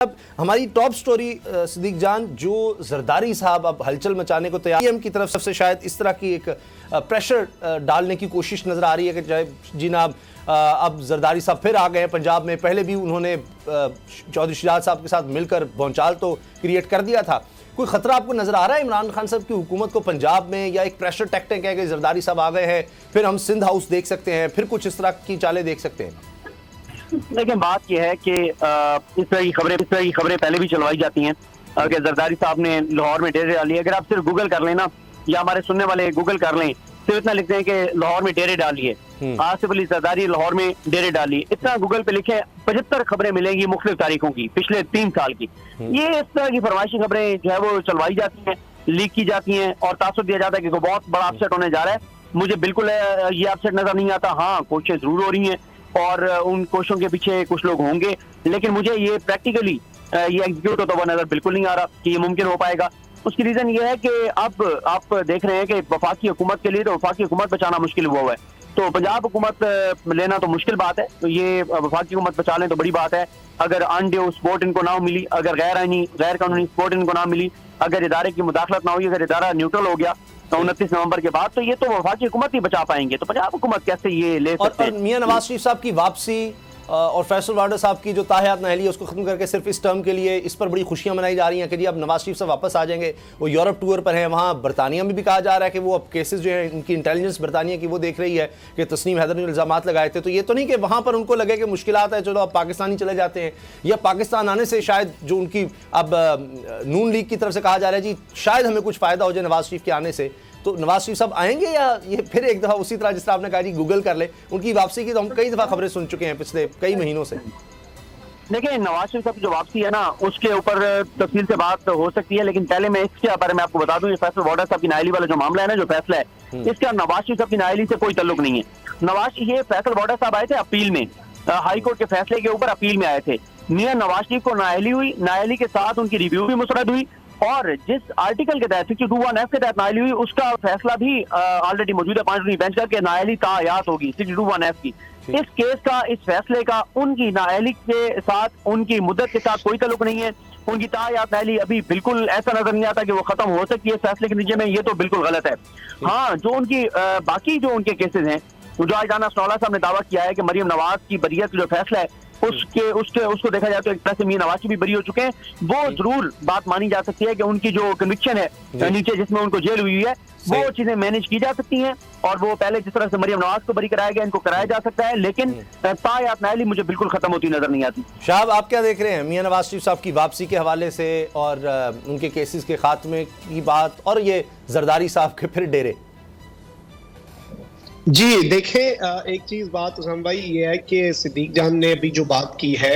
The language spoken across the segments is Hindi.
अब हमारी टॉप स्टोरी सिद्दीक जान, जो जरदारी साहब अब हलचल मचाने को तैयार पीएम की तरफ से शायद इस तरह की एक प्रेशर डालने की कोशिश नजर आ रही है कि जनाब अब जरदारी साहब फिर आ गए हैं पंजाब में। पहले भी उन्होंने चौधरी शहजाद साहब के साथ मिलकर भौचाल तो क्रिएट कर दिया था। कोई खतरा आपको नजर आ रहा है इमरान खान साहब की हुकूमत को पंजाब में, या एक प्रेशर टैक्टिक है कि जरदारी साहब आ गए हैं फिर हम सिंध हाउस देख सकते हैं, फिर कुछ इस तरह की चालें देख सकते हैं? लेकिन बात यह है कि इस तरह की खबरें पहले भी चलवाई जाती हैं कि जरदारी साहब ने लाहौर में डेरे डाली। अगर आप सिर्फ गूगल कर लेना या हमारे सुनने वाले गूगल कर लें, सिर्फ इतना लिखते हैं कि लाहौर में डेरे डालिए, आसिफ अली जरदारी लाहौर में डेरे डालिए, इतना गूगल पे लिखे 75 खबरें मिलेंगी मुख्तलिफ तारीखों की पिछले 3 साल की। ये इस तरह की फरमाइशी खबरें जो है वो चलवाई जाती हैं, लीक की जाती हैं और तासुर दिया जाता है कि बहुत बड़ा अपसेट होने जा रहा है। मुझे बिल्कुल ये अपसेट नजर नहीं आता। हाँ, कोशिशें जरूर हो रही हैं और उन कोशिशों के पीछे कुछ लोग होंगे, लेकिन मुझे ये प्रैक्टिकली ये एग्जीक्यूट होता हुआ नजर बिल्कुल नहीं आ रहा कि ये मुमकिन हो पाएगा। उसकी रीजन ये है कि अब आप देख रहे हैं कि वफाकी हुकूमत के लिए तो वफाकी हुकूमत बचाना मुश्किल हुआ है। तो पंजाब हुकूमत लेना तो मुश्किल बात है, तो ये वफाकी हुकूमत बचा लें तो बड़ी बात है। अगर अनड्यू सपोर्ट इनको ना मिली, अगर गैर कानूनी सपोर्ट इनको ना मिली, अगर इदारे की मुदाखलत ना हुई, अगर इदारा न्यूट्रल हो गया 29 नवंबर के बाद, तो ये तो वफाकी हुकूमत ही बचा पाएंगे। तो पंजाब हुकूमत कैसे ये ले सकते हैं? और मियां नवाज शरीफ साहब की वापसी और फैसल वाडा साहब की जो ताहयात नाअहली है उसको खत्म करके सिर्फ इस टर्म के लिए इस पर बड़ी खुशियां मनाई जा रही हैं कि जी अब नवाज शरीफ साहब वापस आ जाएंगे। वो यूरोप टूर पर हैं, वहाँ बरतानिया में भी कहा जा रहा है कि वो अब केसेस जो हैं उनकी इंटेलिजेंस बरतानिया की वो देख रही है कि तस्नीम हैदर ने इल्ज़ामात लगाए थे। तो ये तो नहीं कि वहाँ पर उनको लगे कि मुश्किलात है, चलो अब पाकिस्तानी चले जाते हैं, या पाकिस्तान आने से शायद जो उनकी अब नून लीग की तरफ से कहा जा रहा है जी शायद हमें कुछ फ़ायदा हो जाए नवाज शरीफ के आने से, तो नवाज शरीफ साहब आएंगे या ये फिर एक दफ़ा उसी तरह जिस तरह आपने कहा जी गूगल कर ले उनकी वापसी की? तो हम कई दफ़ा खबरें सुन चुके हैं पिछले कई महीनों से। देखिए, नवाज शरीफ साहब की जो वापसी है ना उसके ऊपर तफसील से बात हो सकती है, लेकिन पहले मैं इसके बारे में आपको बता दूं, ये फैसल वाडा साहब की नाअहली वाला जो मामला है ना, जो फैसला है, इसका नवाज शरीफ साहब की नाअहली से कोई ताल्लुक नहीं है। ये फैसल वाडा साहब आए थे अपील में, हाई कोर्ट के फैसले के ऊपर अपील में आए थे। मियां नवाज शरीफ को नाअहली हुई, नाअहली के साथ उनकी रिव्यू भी मुस्तरद हुई और जिस आर्टिकल के तहत 62(1)(f) के तहत नाअहली हुई उसका फैसला भी ऑलरेडी मौजूद है 5 बेंच का कि नाअहली तायात होगी 62(1)(f) की। इस केस का, इस फैसले का उनकी नाअहली के साथ, उनकी मुद्दत के साथ कोई ताल्लुक नहीं है। उनकी तायात नाअहली अभी बिल्कुल ऐसा नजर नहीं आता कि वो खत्म हो सकती है इस फैसले के नतीजे में, ये तो बिल्कुल गलत है। हाँ, जो उनकी बाकी जो उनके केसेस हैं, जो आज राना सनौला साहब ने दावा किया है कि मरियम नवाज की बरियत जो फैसला है उसको देखा जाए तो एक तरह से मियां नवाज भी बरी हो चुके हैं। वो जरूर बात मानी जा सकती है कि उनकी जो कन्विक्शन है नीचे जिसमें उनको जेल हुई है वो चीजें मैनेज की जा सकती हैं और वो पहले जिस तरह से मरियम नवाज को बरी कराया गया इनको कराया जा सकता है, लेकिन तायात नाअहली मुझे बिल्कुल खत्म होती नजर नहीं आती। शाहब, आप क्या देख रहे हैं मियां नवाज शरीफ साहब की वापसी के हवाले से और उनके केसेस के खात्मे की बात और ये जरदारी साहब के फिर डेरे? जी देखें, एक चीज बात उस्मान भाई ये है कि सिद्दीक जान ने अभी जो बात की है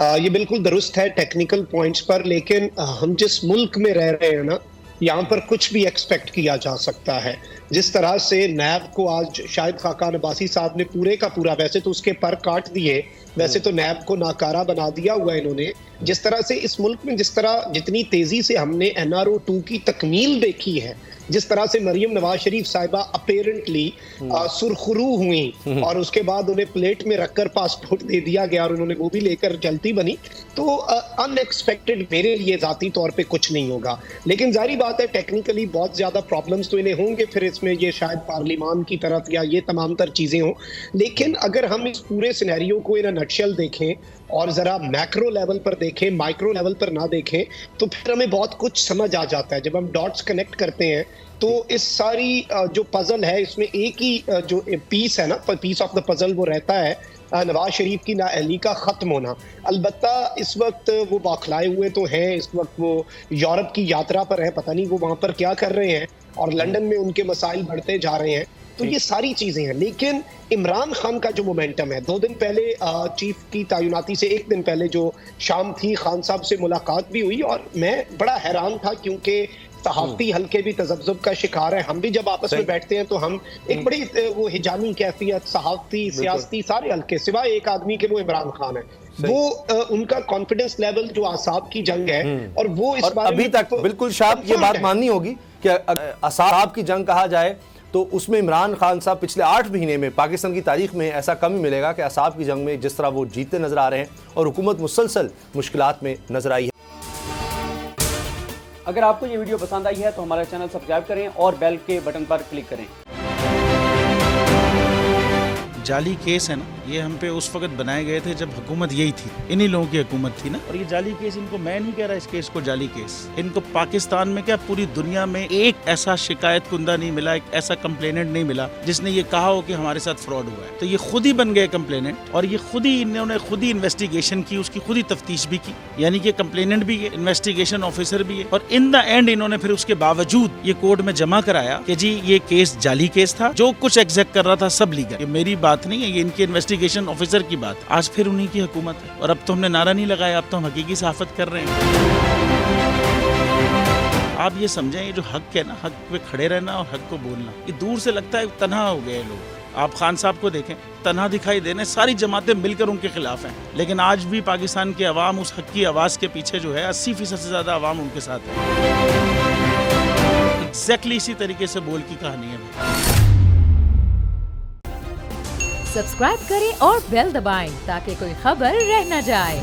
ये बिल्कुल दुरुस्त है टेक्निकल पॉइंट्स पर, लेकिन हम जिस मुल्क में रह रहे हैं ना, यहाँ पर कुछ भी एक्सपेक्ट किया जा सकता है। जिस तरह से नैब को आज शाहिद खाकान अब्बासी साहब ने पूरे का पूरा, वैसे तो उसके पर काट दिए, वैसे तो नैब को नाकारा बना दिया हुआ इन्होंने। जिस तरह से इस मुल्क में जितनी तेजी से हमने NRO 2 की तकमील देखी है, जिस तरह से मरियम नवाज शरीफ साहिबा अपेरेंटली सुरखरू हुई और उसके बाद उन्हें प्लेट में रखकर पासपोर्ट दे दिया गया और उन्होंने वो भी लेकर चलती बनी, तो अनएक्सपेक्टेड मेरे लिए जाती तौर पे कुछ नहीं होगा। लेकिन जारी बात है टेक्निकली बहुत ज्यादा प्रॉब्लम्स तो इन्हें होंगे, फिर इसमें ये शायद पार्लिमान की तरफ या ये तमाम तर चीजें हों। लेकिन अगर हम इस पूरे सिनेरियो को इन नटशेल देखें और जरा मैक्रो लेवल पर देखें, माइक्रो लेवल पर ना देखें, तो फिर हमें बहुत कुछ समझ आ जाता है। जब हम डॉट्स कनेक्ट करते हैं तो इस सारी जो पजल है इसमें एक ही जो पीस है ना, पीस ऑफ द पजल वो रहता है नवाज शरीफ की नाअहली का खत्म होना। अलबत्ता इस वक्त वो बौखलाए हुए तो हैं, इस वक्त वो यूरोप की यात्रा पर है, पता नहीं वो वहां पर क्या कर रहे हैं और लंदन में उनके मसाइल बढ़ते जा रहे हैं। तो ये सारी चीजें हैं, लेकिन इमरान खान का जो मोमेंटम है, 2 दिन पहले चीफ की तैनाती से 1 दिन पहले जो शाम थी, खान साहब से मुलाकात भी हुई और मैं बड़ा हैरान था क्योंकि सहाफती हल्के भी तजब्जुब का शिकार है। हम भी जब आपस में बैठते हैं तो हम एक बड़ी वो हिजामी कैफियत, सहाफती, सियासती सारे हल्के सिवाय एक आदमी के वो इमरान खान है, वो उनका कॉन्फिडेंस लेवल जो आसाब की जंग है और वो इस बारे अभी तक बिल्कुल शायद ये बात माननी होगी कि आसाब की जंग कहा जाए तो उसमें इमरान खान साहब पिछले 8 महीने में पाकिस्तान की तारीख में ऐसा कम ही मिलेगा कि असाब की जंग में जिस तरह वो जीतते नजर आ रहे हैं और हुकूमत मुसलसल मुश्किलात में नजर आई है। अगर आपको ये वीडियो पसंद आई है तो हमारा चैनल सब्सक्राइब करें और बेल के बटन पर क्लिक करें। जाली केस है ना, ये हम पे उस वक्त बनाए गए थे जब हुकूमत यही थी, इन्हीं लोगों की हुकूमत थी ना। और ये जाली केस, इनको मैं नहीं कह रहा इस केस को जाली केस, इनको पाकिस्तान में क्या पूरी दुनिया में एक ऐसा शिकायत कुंदा नहीं मिला, एक ऐसा कंप्लेनेंट नहीं मिला जिसने ये कहा हो कि हमारे साथ फ्रॉड हुआ है। तो ये खुद ही बन गए कंप्लेनेंट और ये खुद ही इन्होंने खुद ही इन्वेस्टिगेशन की, उसकी खुद ही तफ्तीश भी की, यानी कि कंप्लेनेंट भी है, इन्वेस्टिगेशन ऑफिसर भी है। और इन द एंड इन्होंने फिर उसके बावजूद ये कोर्ट में जमा कराया कि जी ये केस जाली केस था, जो कुछ एग्जैक्ट कर रहा था सब लीगल। ये मेरी बात नहीं है, ये इनके इन्वेस्टिगेशन ऑफिसर की बात। आज फिर उन्हीं की हुकूमत है और अब तो हमने नारा नहीं लगाया, अब तो हम हकीकी सहाफत कर रहे हैं। आप ये समझें, ये जो हक है ना, हक पे खड़े रहना और हक को बोलना, ये दूर से लगता है तन्हा हो गए लोग। आप खान साहब को देखें, तन्हा दिखाई देने, सारी जमातें मिलकर उनके खिलाफ हैं, लेकिन आज भी पाकिस्तान की आवाम उस हक की आवाज़ के पीछे जो है 80% से ज़्यादा आवाम उनके साथ है। एग्जैक्टली इसी तरीके से बोल की कहानी है। सब्सक्राइब करें और बेल दबाएं ताकि कोई खबर रह न जाए।